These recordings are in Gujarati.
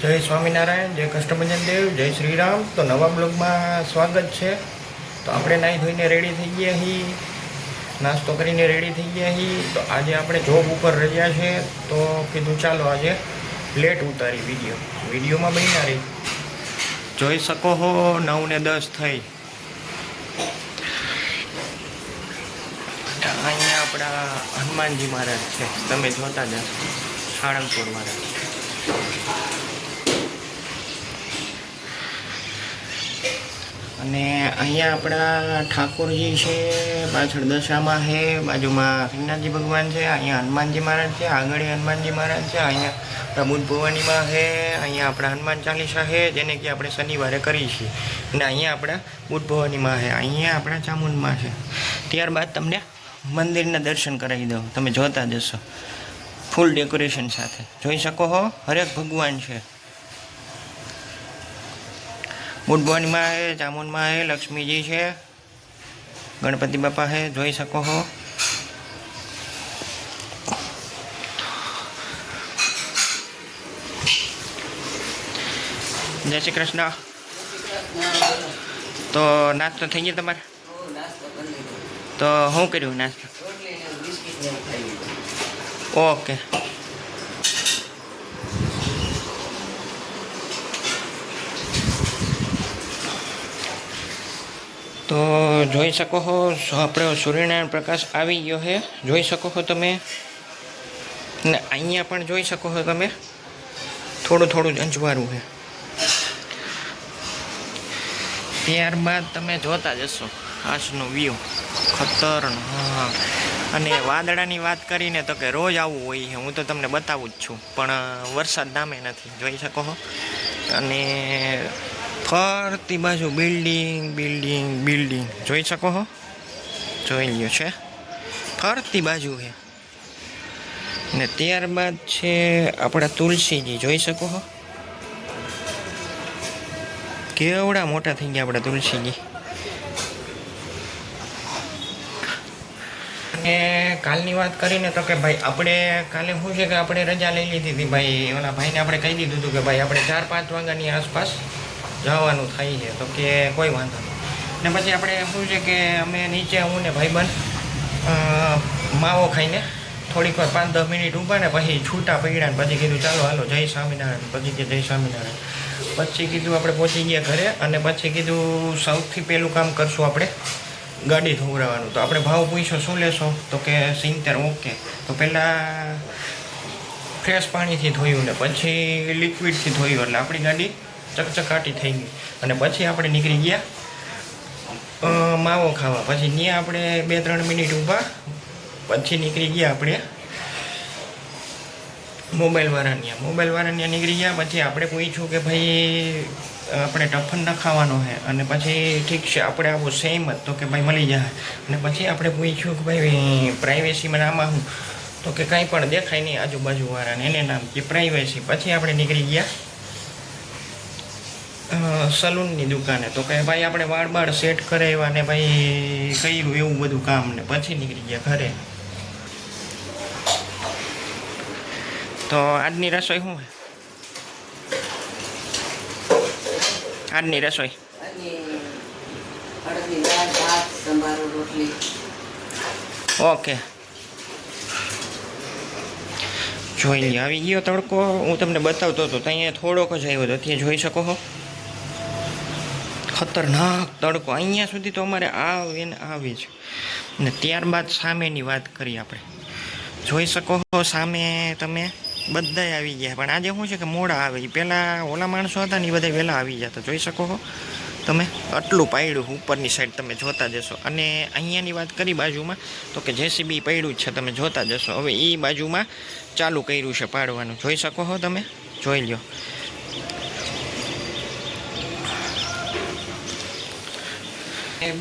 જય સ્વામિનારાયણ, જય કષ્ટભંજન દેવ, જય શ્રી રામ. તો નવા બ્લોગમાં સ્વાગત છે. તો આપણે નાહી ધોઈને રેડી થઈ ગયા છીએ, નાસ્તો કરીને રેડી થઈ ગયા છીએ. તો આજે આપણે જોબ ઉપર રહ્યા છે. તો કીધું ચાલો આજે લેટ ઉતારી વિડીયોમાં બન્યા રહી. જોઈ શકો હો 9:10 થઈ. અહીંયા આપણા હનુમાનજી મહારાજ છે, તમે જોતા જ સાળંગપુર મહારાજ. અને અહીંયા આપણા ઠાકોરજી છે, પાછળ દશામાં છે, બાજુમાં શ્રીનાથજી ભગવાન છે, અહીંયા હનુમાનજી મહારાજ છે, આગળ હનુમાનજી મહારાજ છે, અહીંયા આપણા બુદ્ધ ભવાનીમાં છે, અહીંયા આપણા હનુમાન ચાલીસા છે, જેને કે આપણે શનિવારે કરીએ છીએ. અને અહીંયા આપણા બુદ્ધ ભવાનીમાં છે, અહીંયા આપણા ચામુંડમાં છે. ત્યારબાદ તમને મંદિરના દર્શન કરાવી દઉં, તમે જોતા જશો ફૂલ ડેકોરેશન સાથે. જોઈ શકો છો હરેક ભગવાન છે. બુદ્ધ ભવાનીમાં છે, ચામુંડમાં છે, લક્ષ્મીજી છે, ગણપતિ બાપા છે, જોઈ શકો છો. જય શ્રી કૃષ્ણ. તો નાસ્તો થઈ ગયો તમારે? તો શું કર્યું નાસ્તો? ઓકે. તો જોઈ શકો છો આપણો સૂર્યનારાયણ પ્રકાશ આવી ગયો છે, જોઈ શકો છો તમે. ને અહીંયા પણ જોઈ શકો છો તમે, થોડું થોડું જ અંજવાળું છે. ત્યારબાદ તમે જોતા જશો આજનો વ્યૂ ખતરનાક. અને વાદળાની વાત કરીને તો કે રોજ આવવું હોય છે, હું તો તમને બતાવું જ છું, પણ વરસાદ નામે નથી, જોઈ શકો છો. અને ફરતી બાજુ બિલ્ડિંગ બિલ્ડિંગ બિલ્ડિંગ જોઈ શકો છો, જોઈ લ્યો છે, ફરતી બાજુ છે. ને ત્યારબાદ છે આપણા તુલસીજી, જોઈ શકો છો કેવડા મોટા થઈ ગયા આપણા તુલસીજી. અને કાલની વાત કરીને તો કે ભાઈ આપણે કાલે શું છે કે આપણે રજા લઈ લીધી હતી ભાઈ. ઓલા ભાઈને આપણે કહી દીધું હતું કે ભાઈ આપણે 4-5 વાગ્યાની આસપાસ જવાનું થાય છે. તો કે કોઈ વાંધો નહીં. ને પછી આપણે શું છે કે અમે નીચે હું ને ભાઈબંધ માવો ખાઈને થોડીક વાર 5-10 મિનિટ ઊભા ને પછી છૂટા પડ્યા. ને પછી કીધું ચાલો હાલો જય સ્વામિનારાયણ. પછી કે જય સ્વામિનારાયણ. પછી કીધું આપણે પહોંચી ગયા ઘરે. અને પછી કીધું સૌથી પહેલું કામ કરશું આપણે ગાડી ધોવડાવવાનું. તો આપણે ભાવ પૂછ્યો શું લેશો? તો કે 70. ઓકે. તો પહેલાં ફ્રેશ પાણીથી ધોયું ને પછી લિક્વિડથી ધોયું, એટલે આપણી ગાડી ચકચકાટી થઈ ગઈ. અને પછી આપણે નીકળી ગયા માવો ખાવા. પછી ત્યાં આપણે 2-3 મિનિટ ઊભા, પછી નીકળી ગયા આપણે મોબાઈલવાળાને નીકળી ગયા. પછી આપણે પૂછ્યું કે ભાઈ આપણે ટફન ન ખાવાનો છે. અને પછી ઠીક છે આપણે આવું સેમ જ, તો કે ભાઈ મળી જાય. અને પછી આપણે પૂછ્યું કે ભાઈ પ્રાઇવેસીમાં આમાં શું? તો કે કાંઈ પણ દેખાય નહીં આજુબાજુવાળાને, એને નામ કે પ્રાઇવેસી. પછી આપણે નીકળી ગયા સલૂનની દુકાને. તો કે ભાઈ આપણે વાળ સેટ કરાવ્યા ને ભાઈ કર્યું એવું બધું કામ. ને પછી નીકળી ગયા ઘરે. તો આજની રસોઈ શું છે? આજની રસોઈ ઓકે. જોઈ લે આવી ગયો તડકો. હું તમને બતાવતો હતો ત્યાં થોડોક જ આવ્યો હતો, ત્યાં જોઈ શકો છો ખતરનાક તડકો. અહીંયા સુધી તો અમારે આવે ને આવે જ. ને ત્યારબાદ સામેની વાત કરીએ આપણે. જોઈ શકો છો સામે તમે બધાય આવી ગયા, પણ આજે શું છે કે મોડા આવે. પહેલાં ઓલા માણસો હતા ને એ બધા વહેલા આવી જતા. જોઈ શકો છો તમે આટલું પાડ્યું ઉપરની સાઈડ, તમે જોતા જશો. અને અહીંયાની વાત કરી બાજુમાં, તો કે જેસીબી પડ્યું જ છે, તમે જોતા જશો. હવે એ બાજુમાં ચાલુ કર્યું છે પાડવાનું, જોઈ શકો છો તમે, જોઈ લ્યો.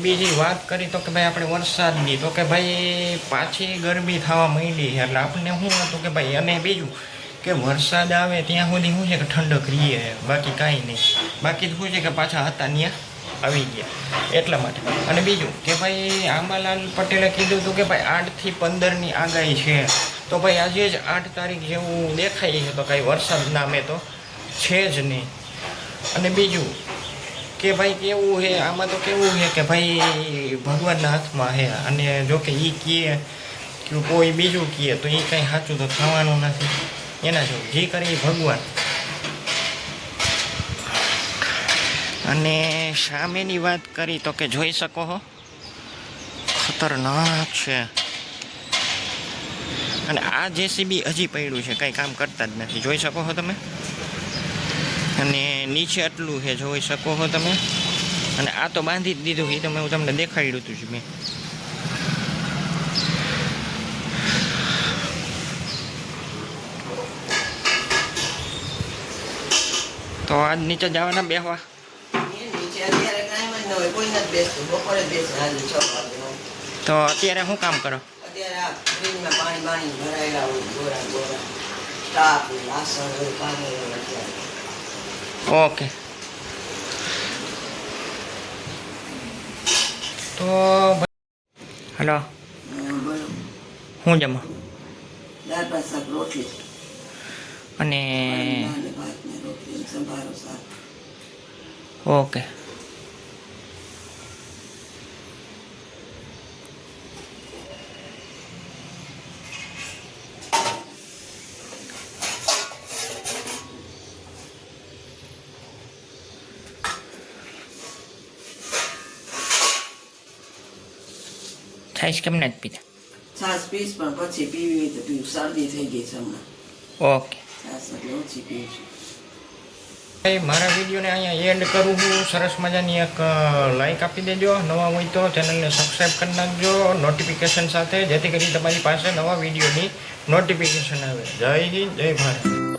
બીજી વાત કરી તો કે ભાઈ આપણે વરસાદની, તો કે ભાઈ પાછી ગરમી થવા માંડી છે. એટલે આપણને શું હતું કે ભાઈ, અને બીજું કે વરસાદ આવે ત્યાં સુધી શું છે કે ઠંડક રહીએ, બાકી કાંઈ નહીં. બાકી શું છે કે પાછા હતા ત્યાં આવી ગયા એટલા માટે. અને બીજું કે ભાઈ આંબાલાલ પટેલે કીધું હતું કે ભાઈ 8 થી 15ની આગાહી છે. તો ભાઈ આજે જ 8 તારીખ જેવું દેખાય છે. તો કાંઈ વરસાદ નામે તો છે જ નહીં. અને બીજું કે ભાઈ કેવું છે આમાં તો કેવું છે કે ભાઈ ભગવાનના હાથમાં છે. અને જો કે એ કહે કે કોઈ બીજું કહે તો એ કંઈ સાચું તો થવાનું નથી. એના જેવું જે કરે એ ભગવાન. અને સામેની વાત કરી તો કે જોઈ શકો છો ખતરનાક છે. અને આ જેસીબી હજી પડ્યું છે, કંઈ કામ કરતા જ નથી, જોઈ શકો છો તમે. અને નીચે આટલું છે, જોઈ શકો છો તમે. અને આ તો બાંધી જ દીધું, એ તમે હું તમને દેખાડ્યું હતું જ મેં. તો આજ નીચે જવાના બેહવા. તો અત્યારે શું કામ કરો? ઓકે. તો હલો, શું જમો? અને ઓકે. છાશ કેમ નથી પીતા? છાશ પીશ પણ પછી પીવી હોય તો પીવું. શરદી થઈ ગઈ છે હમણાં. ઓકે. છાશ એટલે ઓછી પીવું છું. મારા વિડીયોને અહીંયા એન્ડ કરું છું. સરસ મજાની એક લાઈક આપી દેજો. નવા હોય તો ચેનલને સબસ્ક્રાઈબ કરી નાખજો નોટિફિકેશન સાથે, જેથી કરી તમારી પાસે નવા વિડીયોની નોટિફિકેશન આવે. જય હિન્દ, જય ભારત.